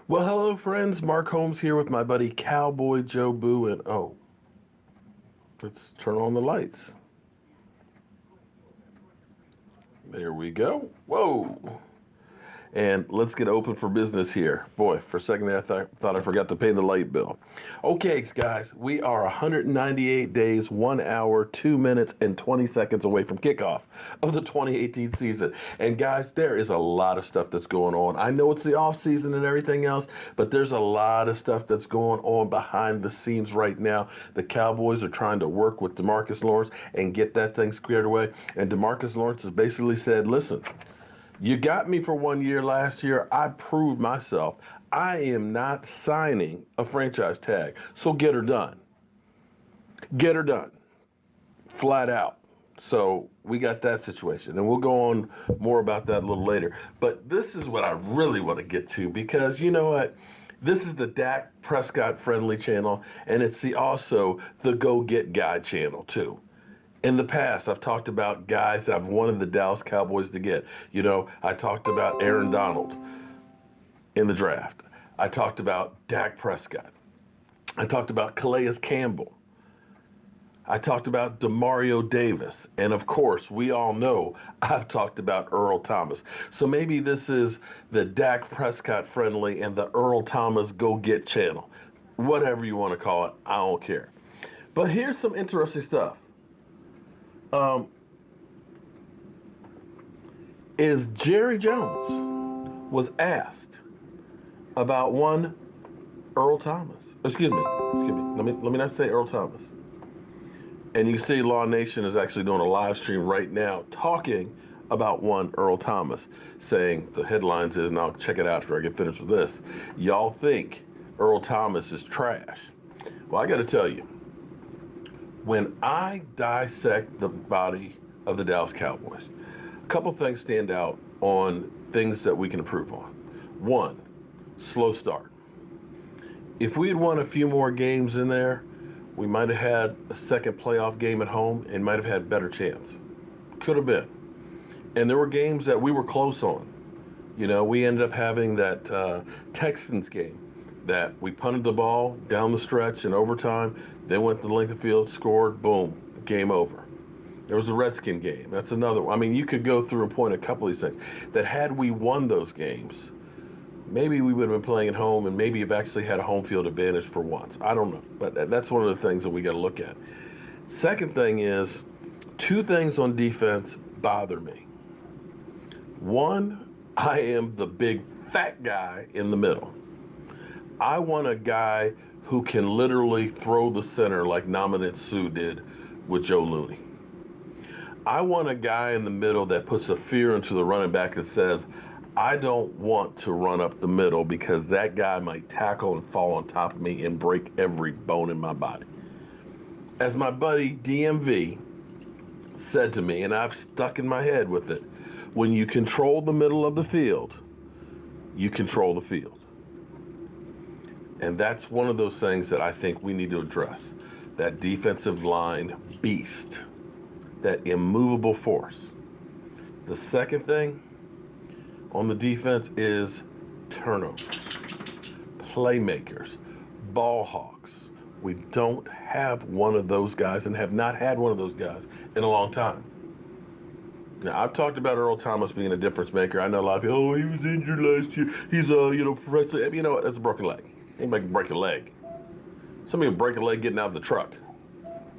Well, hello, friends. Mark Holmes here with my buddy Cowboy Joe Boo. And let's turn on the lights. There we go. Whoa. And let's get open for business here. Boy, for a second there, I thought I forgot to pay the light bill. Okay, guys, we are 198 days, 1 hour, 2 minutes, and 20 seconds away from kickoff of the 2018 season. And guys, there is a lot of stuff that's going on. I know it's the off season and everything else, but there's a lot of stuff that's going on behind the scenes right now. The Cowboys are trying to work with DeMarcus Lawrence and get that thing squared away. And DeMarcus Lawrence has basically said, listen, you got me for 1 year last year. I proved myself. I am not signing a franchise tag. So get her done. Get her done. Flat out. So we got that situation. And we'll go on more about that a little later. But this is what I really want to get to because you know what? This is the Dak Prescott friendly channel. And it's also the Go Get Guy channel too. In the past, I've talked about guys that I've wanted the Dallas Cowboys to get. You know, I talked about Aaron Donald in the draft. I talked about Dak Prescott. I talked about Calais Campbell. I talked about Demario Davis. And of course, we all know I've talked about Earl Thomas. So maybe this is the Dak Prescott friendly and the Earl Thomas Go Get channel. Whatever you want to call it, I don't care. But here's some interesting stuff. Is Jerry Jones was asked about one Earl Thomas. Excuse me. Let me not say Earl Thomas. And you see Law Nation is actually doing a live stream right now talking about one Earl Thomas, saying the headlines is, and I'll check it out after I get finished with this. Y'all think Earl Thomas is trash. Well, I got to tell you, when I dissect the body of the Dallas Cowboys, a couple things stand out on things that we can improve on. One, slow start. If we had won a few more games in there, we might have had a second playoff game at home and might have had a better chance. Could have been. And there were games that we were close on. You know, we ended up having that Texans game that we punted the ball down the stretch in overtime, then went to the length of field, scored, boom, game over. There was the Redskin game. That's another one. I mean, you could go through and point a couple of these things that had we won those games, maybe we would have been playing at home and maybe have actually had a home field advantage for once. I don't know, but that's one of the things that we got to look at. Second thing is, two things on defense bother me. One, I am the big fat guy in the middle. I want a guy who can literally throw the center like Namanit Sue did with Joe Looney. I want a guy in the middle that puts a fear into the running back that says, I don't want to run up the middle because that guy might tackle and fall on top of me and break every bone in my body. As my buddy DMV said to me, and I've stuck in my head with it, when you control the middle of the field, you control the field. And that's one of those things that I think we need to address. That defensive line beast, that immovable force. The second thing on the defense is turnovers, playmakers, ball hawks. We don't have one of those guys and have not had one of those guys in a long time. Now, I've talked about Earl Thomas being a difference maker. I know a lot of people, oh, he was injured last year. He's a, professional. You know what? That's a broken leg. Anybody can break a leg. Somebody can break a leg getting out of the truck.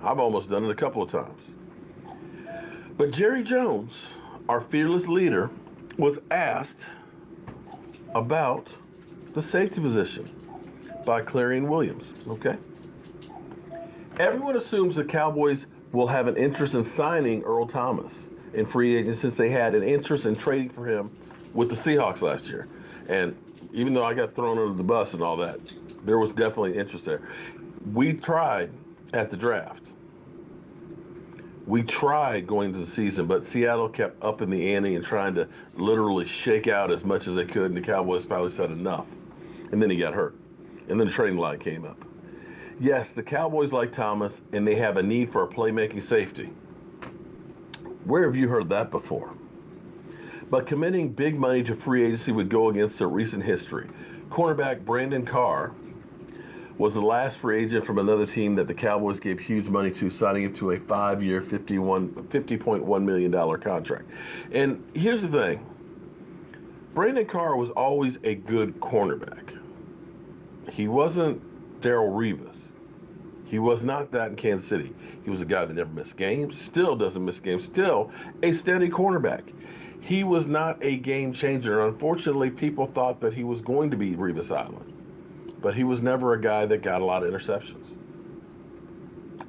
I've almost done it a couple of times. But Jerry Jones, our fearless leader, was asked about the safety position by Clarion Williams, okay? Everyone assumes the Cowboys will have an interest in signing Earl Thomas in free agent since they had an interest in trading for him with the Seahawks last year. And even though I got thrown under the bus and all that, there was definitely interest there. We tried at the draft. We tried going into the season, but Seattle kept upping the ante and trying to literally shake out as much as they could, and the Cowboys finally said enough. And then he got hurt. And then the trading line came up. Yes, the Cowboys like Thomas, and they have a need for a playmaking safety. Where have you heard that before? But committing big money to free agency would go against their recent history. Cornerback Brandon Carr was the last free agent from another team that the Cowboys gave huge money to, signing him to a 5-year, $50.1 million contract. And here's the thing. Brandon Carr was always a good cornerback. He wasn't Darrelle Revis. He was not that in Kansas City. He was a guy that never missed games, still doesn't miss games, still a steady cornerback. He was not a game changer. Unfortunately, people thought that he was going to be Revis Island, but he was never a guy that got a lot of interceptions.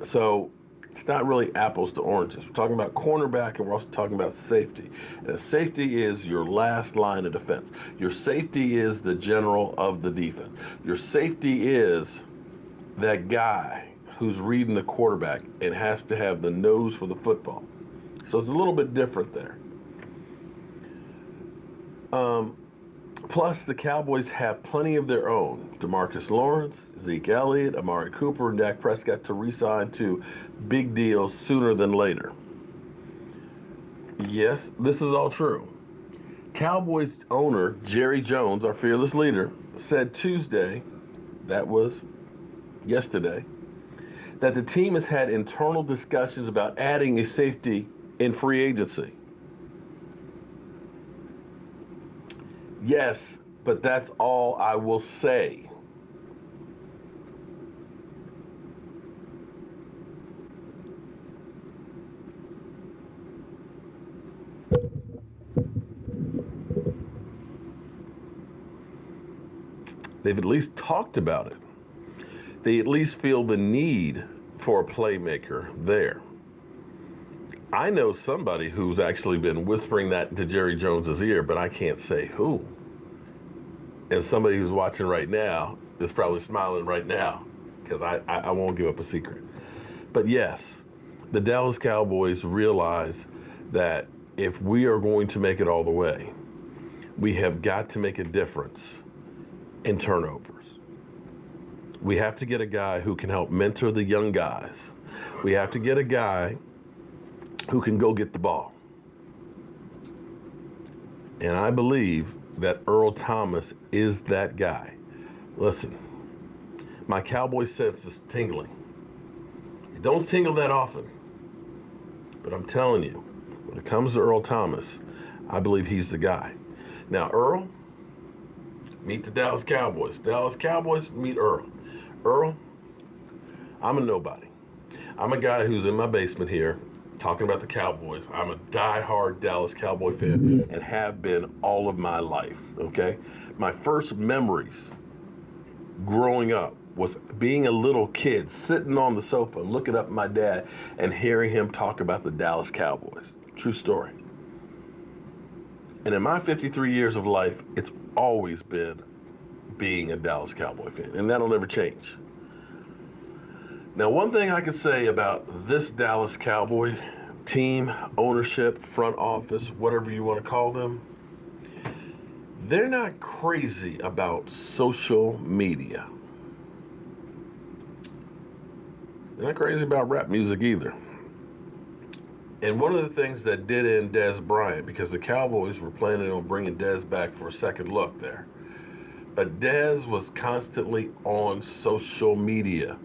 So it's not really apples to oranges. We're talking about cornerback, and we're also talking about safety. And safety is your last line of defense. Your safety is the general of the defense. Your safety is that guy who's reading the quarterback and has to have the nose for the football. So it's a little bit different there. Plus, the Cowboys have plenty of their own. DeMarcus Lawrence, Zeke Elliott, Amari Cooper, and Dak Prescott to re-sign to big deals sooner than later. Yes, this is all true. Cowboys owner Jerry Jones, our fearless leader, said Tuesday, that was yesterday, that the team has had internal discussions about adding a safety in free agency. Yes, but that's all I will say. They've at least talked about it. They at least feel the need for a playmaker there. I know somebody who's actually been whispering that to Jerry Jones's ear, but I can't say who. And somebody who's watching right now is probably smiling right now because I won't give up a secret. But yes, the Dallas Cowboys realize that if we are going to make it all the way, we have got to make a difference in turnovers. We have to get a guy who can help mentor the young guys. We have to get a guy who can go get the ball. And I believe that Earl Thomas is that guy. Listen, my Cowboy sense is tingling. It don't tingle that often. But I'm telling you, when it comes to Earl Thomas, I believe he's the guy. Now, Earl, meet the Dallas Cowboys. Dallas Cowboys, meet Earl. Earl, I'm a nobody. I'm a guy who's in my basement here talking about the Cowboys. I'm a die-hard Dallas Cowboy fan and have been all of my life, okay? My first memories growing up was being a little kid sitting on the sofa looking up at my dad and hearing him talk about the Dallas Cowboys. True story. And in my 53 years of life, it's always been being a Dallas Cowboy fan, and that'll never change. Now, one thing I could say about this Dallas Cowboy team, ownership, front office, whatever you want to call them, they're not crazy about social media. They're not crazy about rap music either. And one of the things that did end Dez Bryant, because the Cowboys were planning on bringing Dez back for a second look there, but Dez was constantly on social media.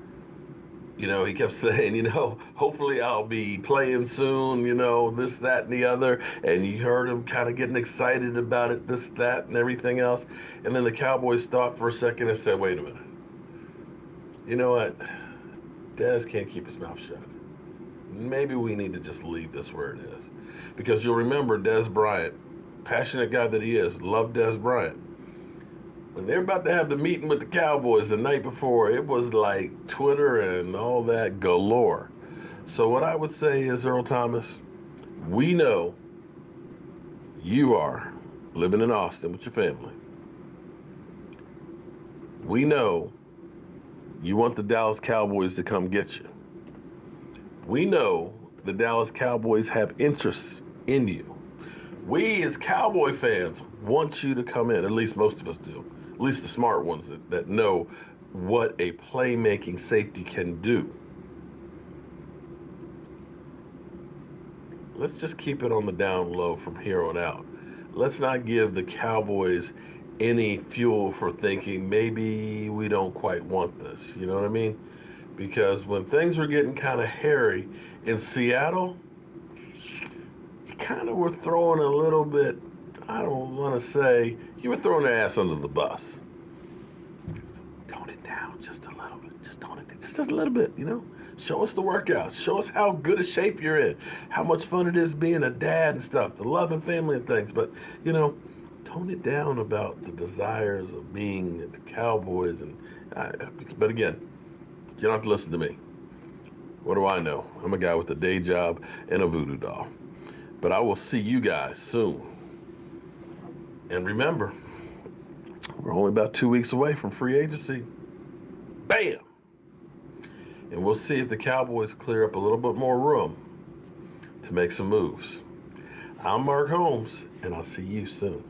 You know, he kept saying, you know, hopefully I'll be playing soon, you know, this, that, and the other. And you heard him kind of getting excited about it, this, that, and everything else. And then the Cowboys stopped for a second and said, wait a minute. You know what? Dez can't keep his mouth shut. Maybe we need to just leave this where it is. Because you'll remember Dez Bryant, passionate guy that he is, loved Dez Bryant. When they're about to have the meeting with the Cowboys the night before, it was like Twitter and all that galore. So what I would say is, Earl Thomas, we know you are living in Austin with your family. We know you want the Dallas Cowboys to come get you. We know the Dallas Cowboys have interests in you. We as Cowboy fans want you to come in, at least most of us do. At least the smart ones that know what a playmaking safety can do. Let's just keep it on the down low from here on out. Let's not give the Cowboys any fuel for thinking maybe we don't quite want this. You know what I mean? Because when things were getting kind of hairy in Seattle, you kind of were throwing a little bit, I don't want to say, you were throwing their ass under the bus. So tone it down just a little bit. Just tone it down just a little bit, you know? Show us the workouts. Show us how good a shape you're in. How much fun it is being a dad and stuff. The love and family and things. But, you know, tone it down about the desires of being the Cowboys. But again, you don't have to listen to me. What do I know? I'm a guy with a day job and a voodoo doll. But I will see you guys soon. And remember, we're only about 2 weeks away from free agency. Bam! And we'll see if the Cowboys clear up a little bit more room to make some moves. I'm Mark Holmes, and I'll see you soon.